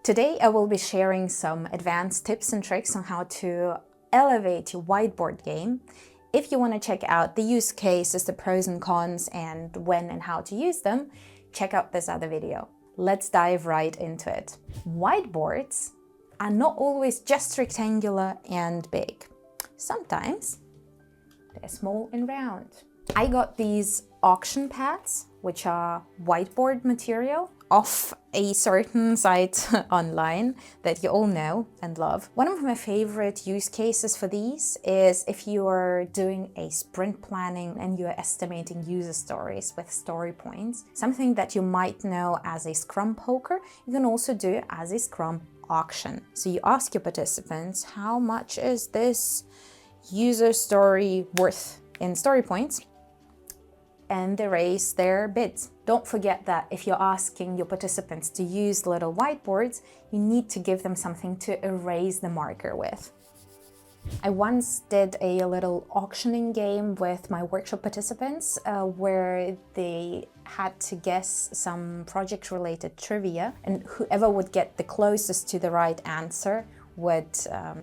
Today I will be sharing some advanced tips and tricks on how to elevate your whiteboard game. If you want to check out the use cases, the pros and cons, and when and how to use them, check out this other video. Let's dive right into it. Whiteboards are not always just rectangular and big. Sometimes they're small and round. I got these auction pads, which are whiteboard material, off a certain site online that you all know and love. One of my favorite use cases for these is if you are doing a sprint planning and you are estimating user stories with story points, something that you might know as a Scrum poker, you can also do as a Scrum auction. So you ask your participants, how much is this user story worth in story points? And they raise their bids. Don't forget that if you're asking your participants to use little whiteboards, you need to give them something to erase the marker with. I once did a little auctioning game with my workshop participants where they had to guess some project-related trivia, and whoever would get the closest to the right answer would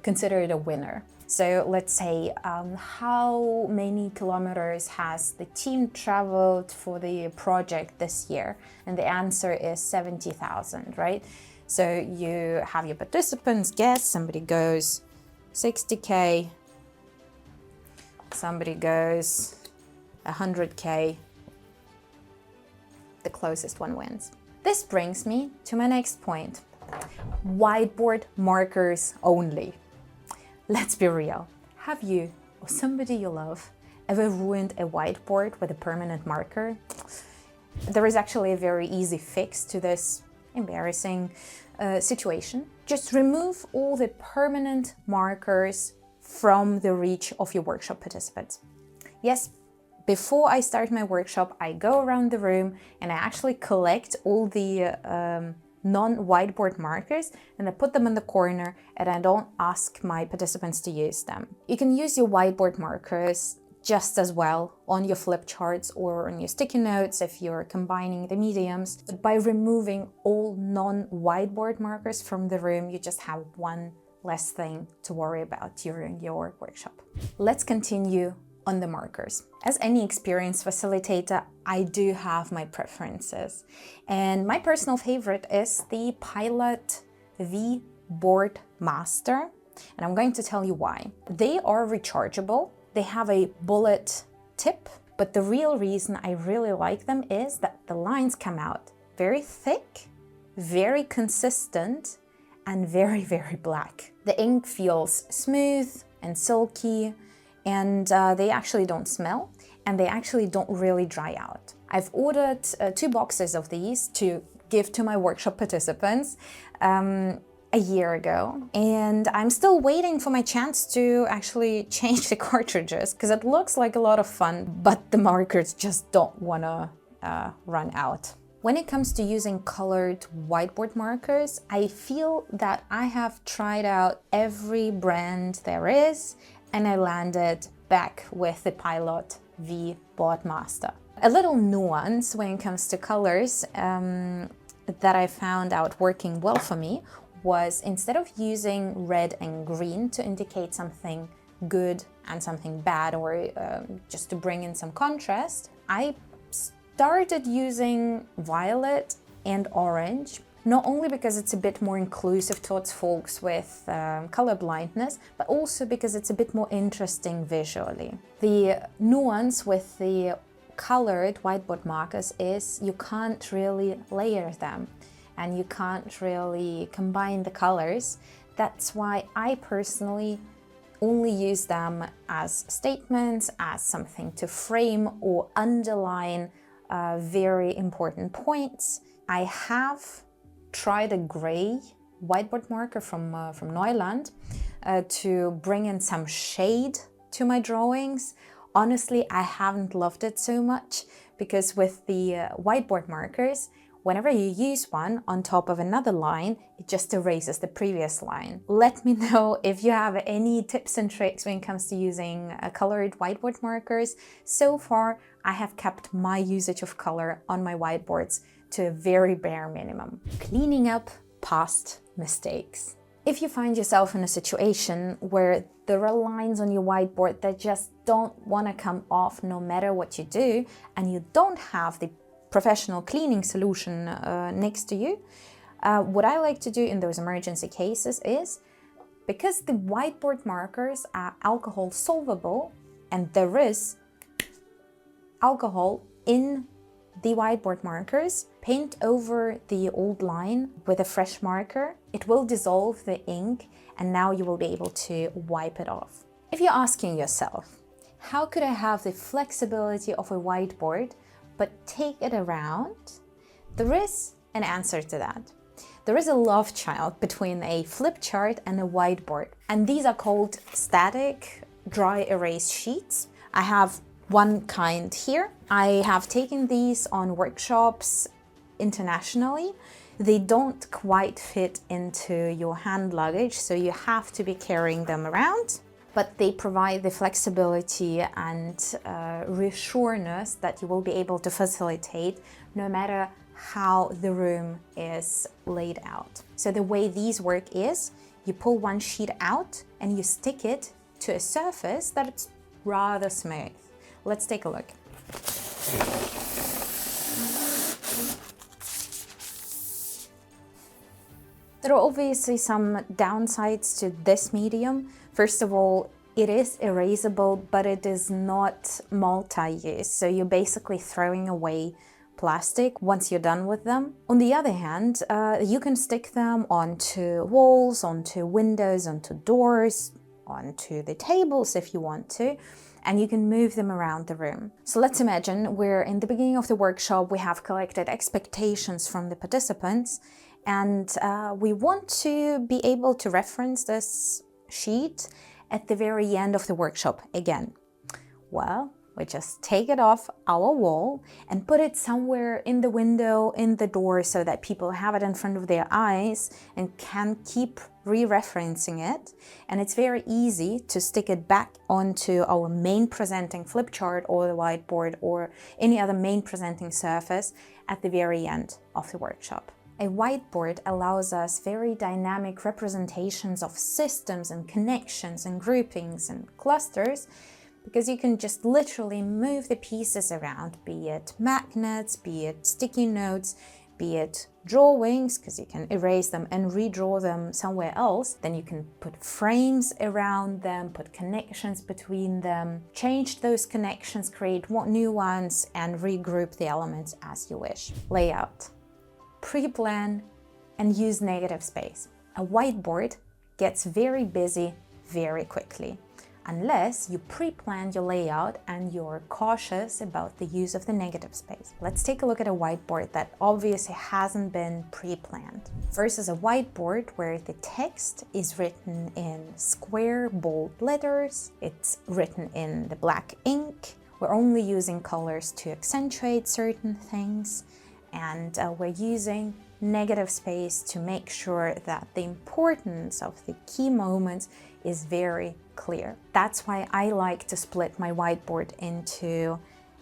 consider it a winner. So let's say, how many kilometers has the team traveled for the project this year? And the answer is 70,000, right? So you have your participants guess, somebody goes 60K, somebody goes 100K, the closest one wins. This brings me to my next point. Whiteboard markers only. Let's be real. Have you or somebody you love ever ruined a whiteboard with a permanent marker? There is actually a very easy fix to this embarrassing situation. Just remove all the permanent markers from the reach of your workshop participants. Yes, before I start my workshop, I go around the room and I actually collect all the non-whiteboard markers and I put them in the corner and I don't ask my participants to use them. You can use your whiteboard markers just as well on your flip charts or on your sticky notes if you're combining the mediums. But by removing all non-whiteboard markers from the room, you just have one less thing to worry about during your workshop. Let's continue on the markers. As any experienced facilitator, I do have my preferences. And my personal favorite is the Pilot V-Board Master. And I'm going to tell you why. They are rechargeable. They have a bullet tip. But the real reason I really like them is that the lines come out very thick, very consistent, and very, very black. The ink feels smooth and silky, and they actually don't smell, and they actually don't really dry out. I've ordered 2 boxes of these to give to my workshop participants a year ago, and I'm still waiting for my chance to actually change the cartridges, because it looks like a lot of fun, but the markers just don't wanna run out. When it comes to using colored whiteboard markers, I feel that I have tried out every brand there is, and I landed back with the Pilot V-Board Master. A little nuance when it comes to colors that I found out working well for me was, instead of using red and green to indicate something good and something bad, or just to bring in some contrast, I started using violet and orange. Not only because it's a bit more inclusive towards folks with color blindness, but also because it's a bit more interesting visually. The nuance with the colored whiteboard markers is you can't really layer them and you can't really combine the colors. That's why I personally only use them as statements, as something to frame or underline very important points. I have tried a gray whiteboard marker from Neuland to bring in some shade to my drawings. Honestly, I haven't loved it so much, because with the whiteboard markers, whenever you use one on top of another line, it just erases the previous line. Let me know if you have any tips and tricks when it comes to using colored whiteboard markers. So far, I have kept my usage of color on my whiteboards to a very bare minimum. Cleaning up past mistakes. If you find yourself in a situation where there are lines on your whiteboard that just don't want to come off no matter what you do, and you don't have the professional cleaning solution next to you, what I like to do in those emergency cases is, because the whiteboard markers are alcohol solvable and there is alcohol in the whiteboard markers, paint over the old line with a fresh marker. It will dissolve the ink and now you will be able to wipe it off. If you're asking yourself, how could I have the flexibility of a whiteboard but take it around? There is an answer to that. There is a love child between a flip chart and a whiteboard, and these are called static dry erase sheets. I have one kind here. I have taken these on workshops internationally. They don't quite fit into your hand luggage, so you have to be carrying them around, but they provide the flexibility and reassurance that you will be able to facilitate no matter how the room is laid out. So the way these work is, you pull one sheet out and you stick it to a surface that's rather smooth. Let's take a look. There are obviously some downsides to this medium. First of all, it is erasable, but it is not multi-use. So you're basically throwing away plastic once you're done with them. On the other hand, you can stick them onto walls, onto windows, onto doors, onto the tables if you want to, and you can move them around the room. So let's imagine we're in the beginning of the workshop, we have collected expectations from the participants, and we want to be able to reference this sheet at the very end of the workshop again. Well, we just take it off our wall and put it somewhere in the window, in the door, so that people have it in front of their eyes and can keep re-referencing it. And it's very easy to stick it back onto our main presenting flip chart or the whiteboard or any other main presenting surface at the very end of the workshop. A whiteboard allows us very dynamic representations of systems and connections and groupings and clusters, because you can just literally move the pieces around, be it magnets, be it sticky notes, be it drawings, because you can erase them and redraw them somewhere else. Then you can put frames around them, put connections between them, change those connections, create new ones, and regroup the elements as you wish. Layout. Pre-plan and use negative space. A whiteboard gets very busy very quickly, unless you pre-plan your layout and you're cautious about the use of the negative space. Let's take a look at a whiteboard that obviously hasn't been pre-planned versus a whiteboard where the text is written in square, bold letters. It's written in the black ink. We're only using colors to accentuate certain things, and we're using negative space to make sure that the importance of the key moments is very clear. That's why I like to split my whiteboard into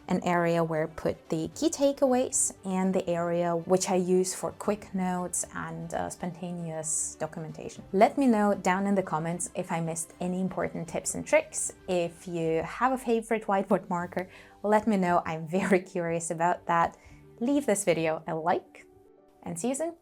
an area where I put the key takeaways and the area which I use for quick notes and spontaneous documentation. Let me know down in the comments if I missed any important tips and tricks. If you have a favorite whiteboard marker, let me know. I'm very curious about that. Leave this video a like and see you soon.